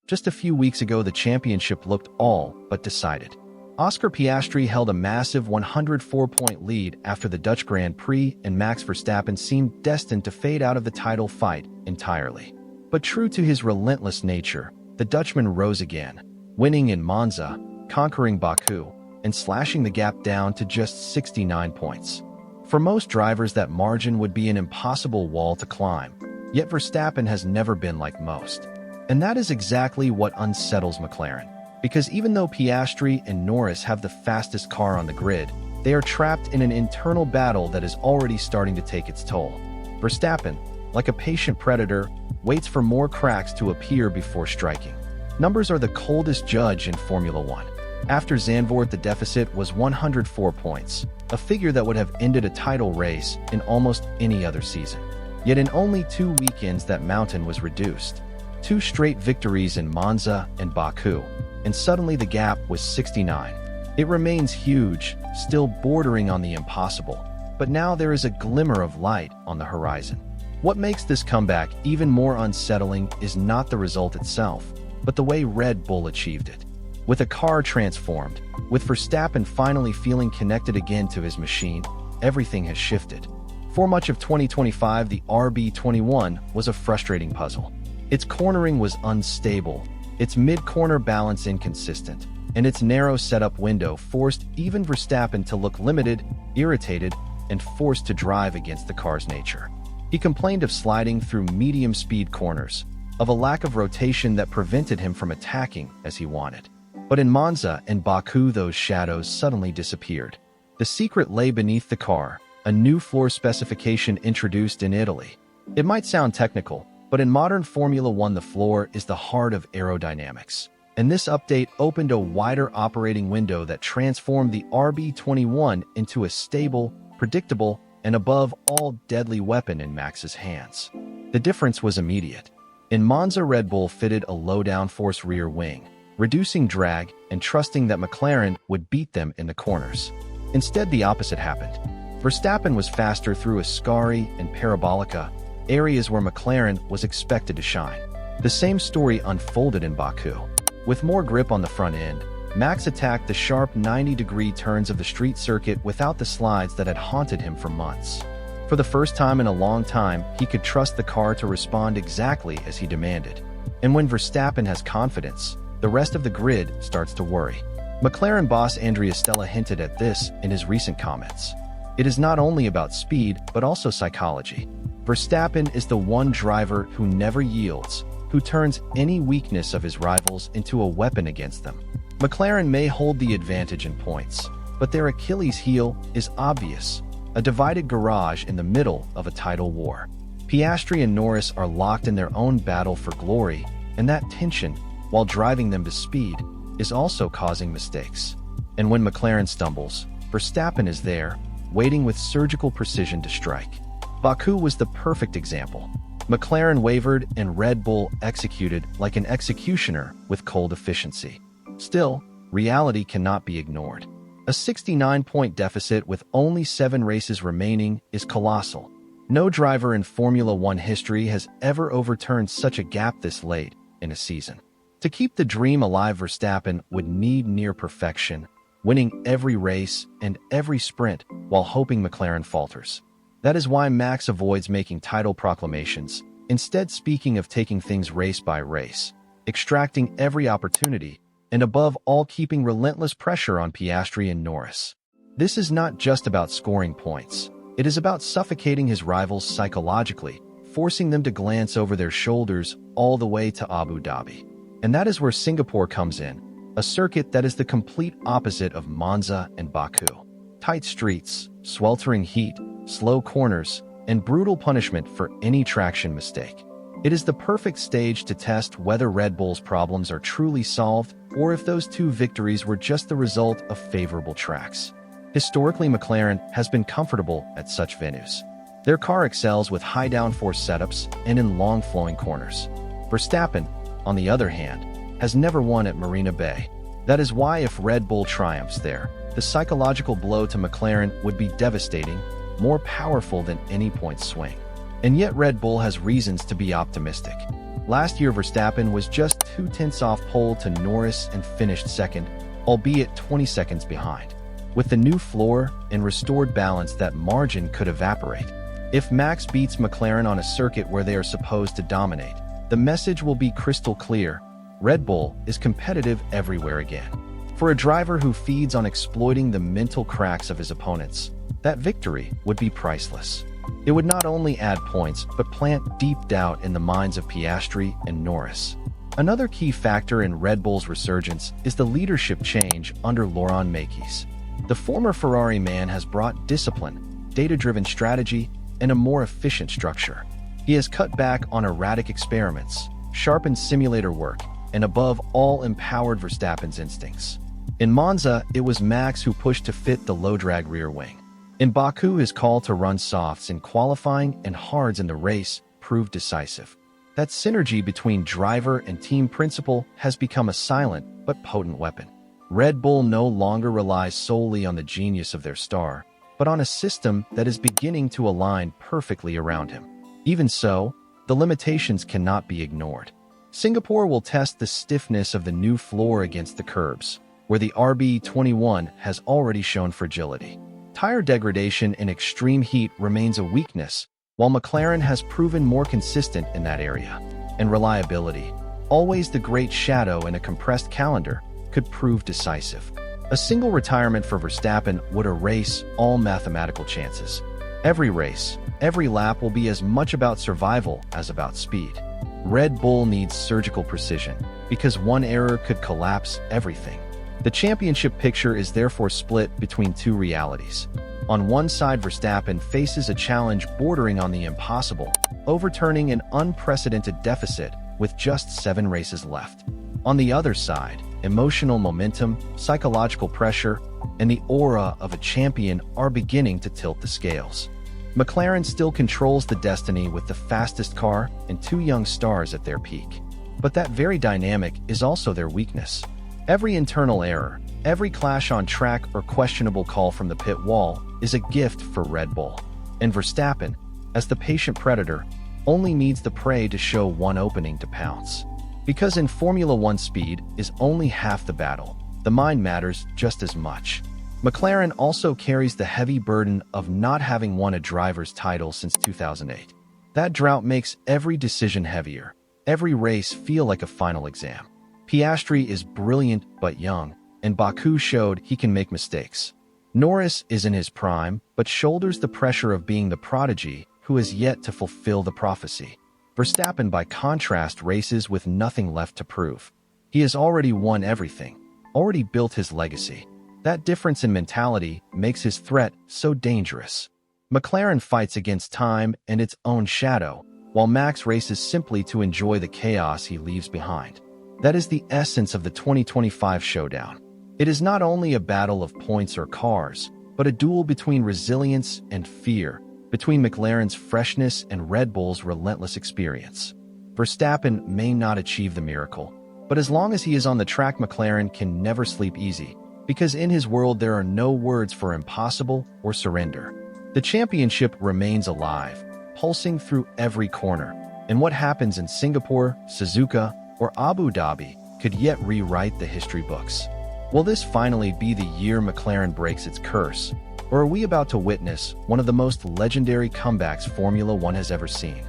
Just a few weeks ago, the championship looked all but decided. Oscar Piastri held a massive 104-point lead after the Dutch Grand Prix, and Max Verstappen seemed destined to fade out of the title fight entirely. But true to his relentless nature, the Dutchman rose again, winning in Monza, conquering Baku, and slashing the gap down to just 69 points. For most drivers, that margin would be an impossible wall to climb, yet Verstappen has never been like most. And that is exactly what unsettles McLaren. Because even though Piastri and Norris have the fastest car on the grid, they are trapped in an internal battle that is already starting to take its toll. Verstappen, like a patient predator, waits for more cracks to appear before striking. Numbers are the coldest judge in Formula One. After Zandvoort, the deficit was 104 points, a figure that would have ended a title race in almost any other season. Yet in only 2 weekends, that mountain was reduced. 2 straight victories in Monza and Baku, and suddenly the gap was 69. It remains huge, still bordering on the impossible, but now there is a glimmer of light on the horizon. What makes this comeback even more unsettling is not the result itself, but the way Red Bull achieved it. With a car transformed, with Verstappen finally feeling connected again to his machine, everything has shifted. For much of 2025, the RB21 was a frustrating puzzle. Its cornering was unstable, its mid-corner balance inconsistent, and its narrow setup window forced even Verstappen to look limited, irritated, and forced to drive against the car's nature. He complained of sliding through medium-speed corners, of a lack of rotation that prevented him from attacking as he wanted. But in Monza and Baku, those shadows suddenly disappeared. The secret lay beneath the car, a new floor specification introduced in Italy. It might sound technical, but in modern Formula One, the floor is the heart of aerodynamics. And this update opened a wider operating window that transformed the RB21 into a stable, predictable, and above all deadly weapon in Max's hands. The difference was immediate. In Monza, Red Bull fitted a low-downforce rear wing, reducing drag and trusting that McLaren would beat them in the corners. Instead, the opposite happened. Verstappen was faster through Ascari and Parabolica, areas where McLaren was expected to shine. The same story unfolded in Baku. With more grip on the front end, Max attacked the sharp 90-degree turns of the street circuit without the slides that had haunted him for months. For the first time in a long time, he could trust the car to respond exactly as he demanded. And when Verstappen has confidence, the rest of the grid starts to worry. McLaren boss Andrea Stella hinted at this in his recent comments. It is not only about speed, but also psychology. Verstappen is the one driver who never yields, who turns any weakness of his rivals into a weapon against them. McLaren may hold the advantage in points, but their Achilles heel is obvious, a divided garage in the middle of a title war. Piastri and Norris are locked in their own battle for glory, and that tension, while driving them to speed, is also causing mistakes. And when McLaren stumbles, Verstappen is there, waiting with surgical precision to strike. Baku was the perfect example. McLaren wavered and Red Bull executed like an executioner with cold efficiency. Still, reality cannot be ignored. A 69-point deficit with only 7 races remaining is colossal. No driver in Formula One history has ever overturned such a gap this late in a season. To keep the dream alive, Verstappen would need near perfection, winning every race and every sprint while hoping McLaren falters. That is why Max avoids making title proclamations, instead speaking of taking things race by race, extracting every opportunity, and above all keeping relentless pressure on Piastri and Norris. This is not just about scoring points. It is about suffocating his rivals psychologically, forcing them to glance over their shoulders all the way to Abu Dhabi. And that is where Singapore comes in, a circuit that is the complete opposite of Monza and Baku. Tight streets, sweltering heat, slow corners, and brutal punishment for any traction mistake. It is the perfect stage to test whether Red Bull's problems are truly solved or if those 2 victories were just the result of favorable tracks. Historically, McLaren has been comfortable at such venues. Their car excels with high downforce setups and in long flowing corners. Verstappen, on the other hand, has never won at Marina Bay. That is why if Red Bull triumphs there, the psychological blow to McLaren would be devastating, more powerful than any point swing. And yet Red Bull has reasons to be optimistic. Last year, Verstappen was just 2/10 off pole to Norris and finished second, albeit 20 seconds behind. With the new floor and restored balance, that margin could evaporate. If Max beats McLaren on a circuit where they are supposed to dominate, the message will be crystal clear: Red Bull is competitive everywhere again. For a driver who feeds on exploiting the mental cracks of his opponents, that victory would be priceless. It would not only add points, but plant deep doubt in the minds of Piastri and Norris. Another key factor in Red Bull's resurgence is the leadership change under Laurent Mekies. The former Ferrari man has brought discipline, data-driven strategy, and a more efficient structure. He has cut back on erratic experiments, sharpened simulator work, and above all empowered Verstappen's instincts. In Monza, it was Max who pushed to fit the low-drag rear wing. In Baku, his call to run softs in qualifying and hards in the race proved decisive. That synergy between driver and team principle has become a silent but potent weapon. Red Bull no longer relies solely on the genius of their star, but on a system that is beginning to align perfectly around him. Even so, the limitations cannot be ignored. Singapore will test the stiffness of the new floor against the curbs, where the RB21 has already shown fragility. Tire degradation in extreme heat remains a weakness, while McLaren has proven more consistent in that area. And reliability, always the great shadow in a compressed calendar, could prove decisive. A single retirement for Verstappen would erase all mathematical chances. Every race, every lap will be as much about survival as about speed. Red Bull needs surgical precision, because one error could collapse everything. The championship picture is therefore split between two realities. On one side, Verstappen faces a challenge bordering on the impossible, overturning an unprecedented deficit with just 7 races left. On the other side, emotional momentum, psychological pressure, and the aura of a champion are beginning to tilt the scales. McLaren still controls the destiny with the fastest car and 2 young stars at their peak. But that very dynamic is also their weakness. Every internal error, every clash on track or questionable call from the pit wall is a gift for Red Bull. And Verstappen, as the patient predator, only needs the prey to show one opening to pounce. Because in Formula One, speed is only half the battle. The mind matters just as much. McLaren also carries the heavy burden of not having won a driver's title since 2008. That drought makes every decision heavier, every race feel like a final exam. Piastri is brilliant but young, and Baku showed he can make mistakes. Norris is in his prime, but shoulders the pressure of being the prodigy who has yet to fulfill the prophecy. Verstappen, by contrast, races with nothing left to prove. He has already won everything, already built his legacy. That difference in mentality makes his threat so dangerous. McLaren fights against time and its own shadow, while Max races simply to enjoy the chaos he leaves behind. That is the essence of the 2025 showdown. It is not only a battle of points or cars, but a duel between resilience and fear, between McLaren's freshness and Red Bull's relentless experience. Verstappen may not achieve the miracle, but as long as he is on the track, McLaren can never sleep easy, because in his world there are no words for impossible or surrender. The championship remains alive, pulsing through every corner, and what happens in Singapore, Suzuka, or Abu Dhabi could yet rewrite the history books. Will this finally be the year McLaren breaks its curse, or are we about to witness one of the most legendary comebacks Formula One has ever seen?